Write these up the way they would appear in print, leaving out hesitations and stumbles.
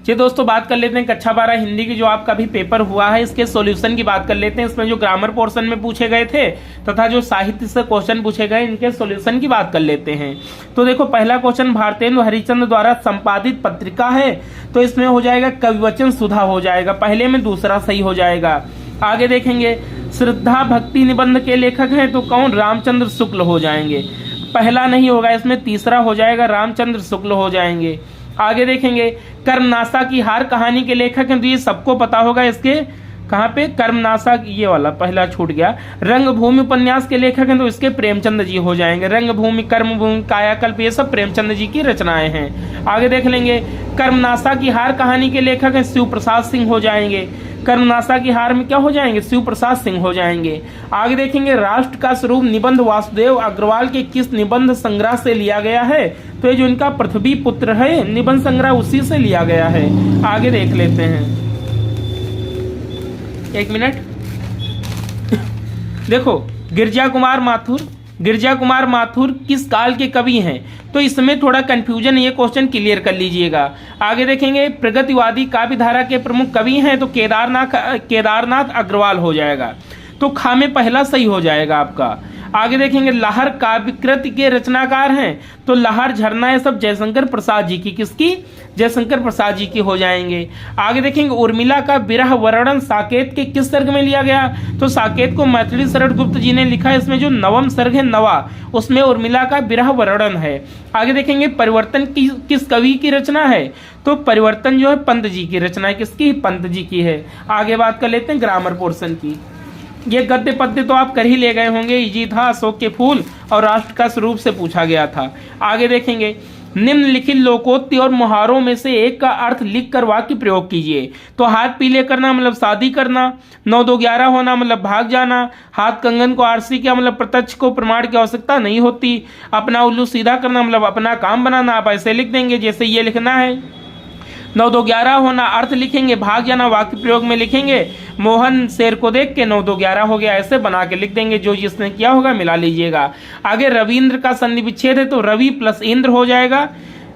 चलिए दोस्तों, बात कर लेते हैं कक्षा 12 हिंदी की जो आपका भी पेपर हुआ है, इसके सॉल्यूशन की बात कर लेते हैं। इसमें जो ग्रामर पोर्शन में पूछे गए थे तथा जो साहित्य से क्वेश्चन पूछे गए, इनके सॉल्यूशन की बात कर लेते हैं। तो देखो, पहला क्वेश्चन भारतेंदु हरिश्चंद्र द्वारा संपादित पत्रिका है, तो इसमें हो जाएगा कविवचन सुधा हो जाएगा, पहले में दूसरा सही हो जाएगा। आगे देखेंगे, श्रद्धा भक्ति निबंध के लेखक हैं तो कौन? रामचंद्र शुक्ल हो जाएंगे, पहला नहीं होगा, इसमें तीसरा हो जाएगा, रामचंद्र शुक्ल हो जाएंगे। आगे देखेंगे, कर्मनाशा की हार कहानी के लेखक हैं तो ये सबको पता होगा, इसके कहाँ पे? कर्मनाशा, ये वाला पहला छूट गया। रंगभूमि उपन्यास के लेखक हैं तो इसके प्रेमचंद जी हो जाएंगे। रंगभूमि, कर्मभूमि, कायाकल्प, ये सब प्रेमचंद जी की रचनाएं हैं। आगे देख लेंगे, कर्मनाशा की हार कहानी के लेखक हैं शिव प्रसाद सिंह हो जाएंगे। कर्मनाशा की हार में क्या हो जाएंगे? शिव प्रसाद सिंह हो जाएंगे। आगे देखेंगे, राष्ट्र का स्वरूप निबंध वासुदेव अग्रवाल के किस निबंध संग्रह से लिया गया है? तो ये जो इनका पृथ्वी पुत्र है निबंध संग्रह, उसी से लिया गया है। आगे देख लेते हैं, एक मिनट। देखो, गिरजा कुमार माथुर किस काल के कवि हैं? तो इसमें थोड़ा कंफ्यूजन है, ये क्वेश्चन क्लियर कर लीजिएगा। आगे देखेंगे, प्रगतिवादी काव्य धारा के प्रमुख कवि हैं तो केदारनाथ अग्रवाल हो जाएगा, तो खा में पहला सही हो जाएगा आपका। आगे देखेंगे, लहर काव्यकृति के रचनाकार हैं तो लहर, झरना, ये सब जयशंकर प्रसाद जी की, किसकी? जयशंकर प्रसाद जी की हो जाएंगे। आगे देखेंगे, उर्मिला का विरह वर्णन साकेत के किस सर्ग में लिया गया? तो साकेत को मैथिली शरण गुप्त जी ने लिखा है, इसमें जो नवम सर्ग है नवा, उसमें उर्मिला का विरह वर्णन है। आगे देखेंगे, परिवर्तन किस कवि की रचना है? तो परिवर्तन जो है पंत जी की रचना है, किसकी? पंत जी की है। आगे बात कर लेते हैं ग्रामर पोर्शन की। ये गद्य पद्य तो आप कर ही ले गए होंगे, इजी था। अशोक के फूल और राष्ट्र का स्वरूप से पूछा गया था। आगे देखेंगे, निम्नलिखित लोकोक्ति और मुहावरों में से एक का अर्थ लिखकर वाक्य प्रयोग कीजिए। तो हाथ पीले करना मतलब शादी करना, 9-2-11 होना मतलब भाग जाना, हाथ कंगन को आरसी किया मतलब प्रत्यक्ष को प्रमाण की आवश्यकता नहीं होती, अपना उल्लू सीधा करना मतलब अपना काम बनाना। आप ऐसे लिख देंगे जैसे ये लिखना है। 9-2-11 होना अर्थ लिखेंगे, भाग जाना वाक्य प्रयोग में लिखेंगे, मोहन शेर को देख के 9-2-11 हो गया, ऐसे बना के लिख देंगे, जो जिसने किया होगा मिला लीजिएगा। आगे रविंद्र का संधि विच्छेद है तो रवि प्लस इंद्र हो जाएगा,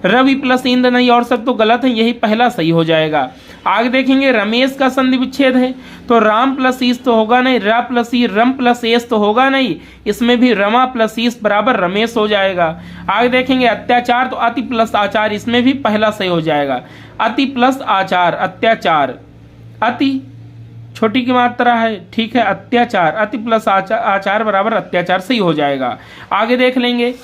रवि प्लस इंद्र नहीं, और सब तो गलत है, यही पहला सही हो जाएगा। आगे देखेंगे, रमेश का संधि विच्छेद है तो राम प्लस ईस तो होगा नहीं, रा प्लस ई, रम प्लस एस तो होगा नहीं, इसमें भी रमा प्लस ईस बराबर रमेश हो जाएगा। आगे देखेंगे, अत्याचार तो अति प्लस आचार, इसमें भी पहला सही हो जाएगा, अति प्लस आचार, अत्याचार, अति छोटी की मात्रा है, ठीक है, अत्याचार, अति प्लस आचार बराबर अत्याचार, सही हो जाएगा। आगे देख लेंगे,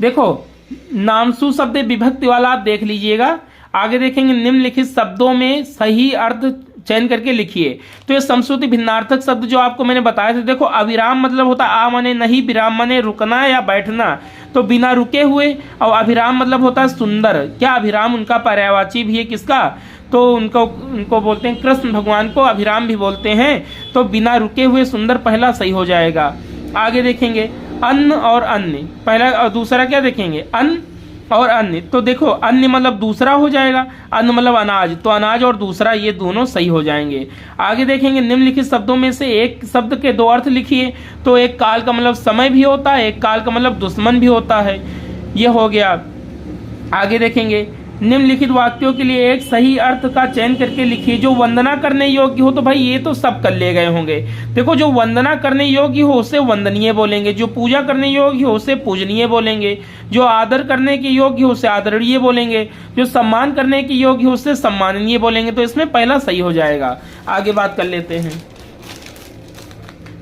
देखो नामसू शब्द विभक्ति वाला आप देख लीजिएगा। आगे देखेंगे, निम्नलिखित शब्दों में सही अर्थ चयन करके लिखिए। तो ये समश्रुति भिन्नार्थक शब्द जो आपको मैंने बताए थे, देखो अविराम मतलब होता आ माने नहीं, विराम माने रुकना या बैठना, तो बिना रुके हुए, और अभिराम मतलब होता है सुंदर। क्या अभिराम उनका पर्यायवाची भी है, किसका? तो उनको बोलते हैं, कृष्ण भगवान को अभिराम भी बोलते हैं। तो बिना रुके हुए सुंदर पहला सही हो जाएगा। आगे देखेंगे, अन्न और अन्य, पहला और दूसरा क्या देखेंगे? अन्न और अन्य, तो देखो अन्य मतलब दूसरा हो जाएगा, अन्न मतलब अनाज, तो अनाज और दूसरा ये दोनों सही हो जाएंगे। आगे देखेंगे, निम्नलिखित शब्दों में से एक शब्द के दो अर्थ लिखिए। तो एक काल का मतलब समय भी होता है, एक काल का मतलब दुश्मन भी होता है, ये हो गया। आगे देखेंगे, निम्नलिखित वाक्यों के लिए एक सही अर्थ का चयन करके लिखिए। जो वंदना करने योग्य हो, तो भाई ये तो सब कर ले गए होंगे। देखो, जो वंदना करने योग्य हो उसे वंदनीय बोलेंगे, जो पूजा करने योग्य हो उसे पूजनीय बोलेंगे, जो आदर करने के योग्य हो उसे आदरणीय बोलेंगे, जो सम्मान करने के योग्य हो उसे सम्माननीय बोलेंगे। तो इसमें पहला सही हो जाएगा। आगे बात कर लेते हैं,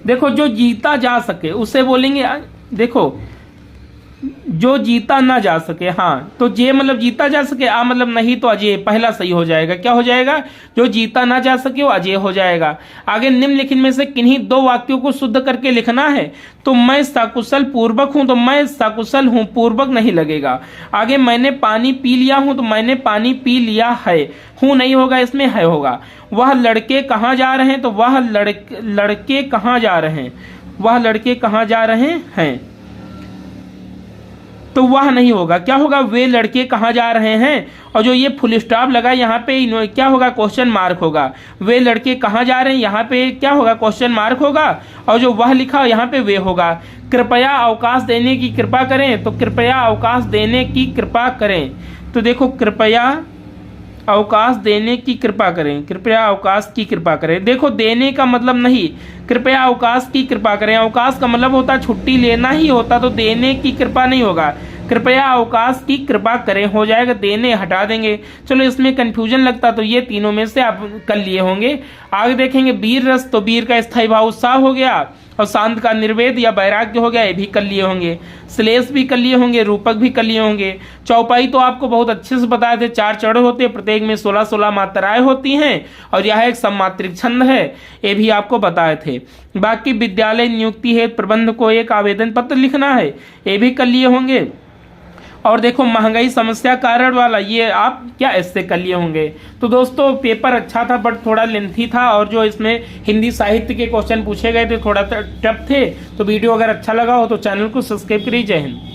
देखो जो जीता जा सके उसे बोलेंगे, देखो जो जीता ना जा सके, हाँ, तो जे मतलब जीता जा सके, आ मतलब नहीं, तो अजय पहला सही हो जाएगा। क्या हो जाएगा? जो जीता ना जा सके वो अजय हो जाएगा। आगे, निम्नलिखित में से किन्हीं दो वाक्यों को शुद्ध करके लिखना है। तो मैं सकुशल पूर्वक हूं, तो मैं सकुशल हूं, पूर्वक नहीं लगेगा। आगे, मैंने पानी पी लिया हूं, तो मैंने पानी पी लिया है, हूं नहीं होगा, इसमें है होगा। वह लड़के कहाँ जा रहे हैं, तो वह लड़के कहाँ जा रहे हैं, वह लड़के कहाँ जा रहे हैं, तो वह नहीं होगा। क्या होगा? वे लड़के कहाँ जा रहे हैं, और जो ये फुल स्टॉप लगा यहाँ पे क्या होगा? क्वेश्चन मार्क होगा। वे लड़के कहाँ जा रहे हैं, यहाँ पे क्या होगा? क्वेश्चन मार्क होगा, और जो वह लिखा यहाँ पे वे होगा। कृपया अवकाश देने की कृपा करें, तो कृपया अवकाश देने की कृपा करें, तो देखो कृपया अवकाश देने की कृपा करें, कृपया अवकाश की कृपा करें। देखो देने का मतलब नहीं, कृपया अवकाश की कृपा करें, अवकाश का मतलब होता छुट्टी लेना ही होता, तो देने की कृपा नहीं होगा, कृपया अवकाश की कृपा करें हो जाएगा, देने हटा देंगे। चलो इसमें कंफ्यूजन लगता तो ये तीनों में से आप कर लिए होंगे। आगे देखेंगे वीर रस, तो वीर का स्थायी भाव उत्साह हो गया, और शांत का निर्वेद या वैराग्य हो गया, ये भी कर लिए होंगे। श्लेष भी कर लिए होंगे, रूपक भी कर लिए होंगे। चौपाई तो आपको बहुत अच्छे से बताए थे, 4 चढ़ होते हैं, प्रत्येक में 16-16 मात्राएं होती हैं, और यह एक सममात्रिक छंद है, ये भी आपको बताए थे। बाकी विद्यालय नियुक्ति हेतु प्रबंध को एक आवेदन पत्र लिखना है, ये भी कर लिए होंगे। और देखो महंगाई समस्या कारण वाला, ये आप क्या इससे कर लिए होंगे। तो दोस्तों पेपर अच्छा था बट थोड़ा लेंथी था, और जो इसमें हिंदी साहित्य के क्वेश्चन पूछे गए थे थोड़ा टफ थे। तो वीडियो अगर अच्छा लगा हो तो चैनल को सब्सक्राइब करिए। जय हिंद।